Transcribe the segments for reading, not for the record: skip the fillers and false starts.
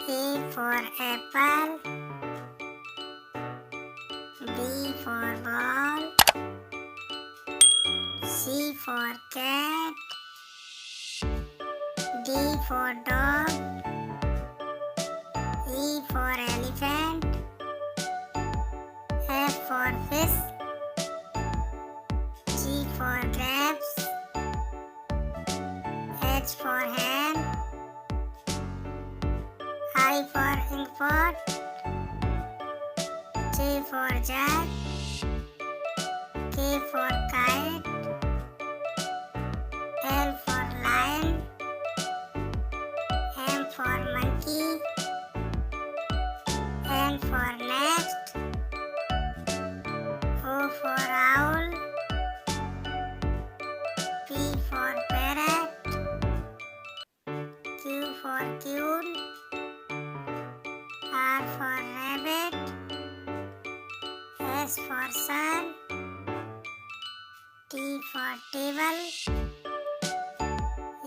A for apple, B for ball, C for cat, D for dog, E for elephant, F for fish, G for grapes, H for hand, I for inkpot, J for jack, K for kite, L for lion, M for monkey, N for nest, O for owl, P for parrot, Q for queen, R for rabbit, S for sun, T for table,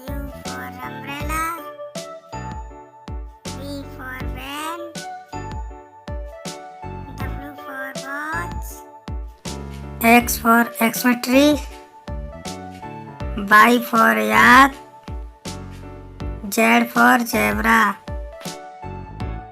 U for umbrella, V for van, W for watch, X for Xmas, Y for yak, Z for zebra.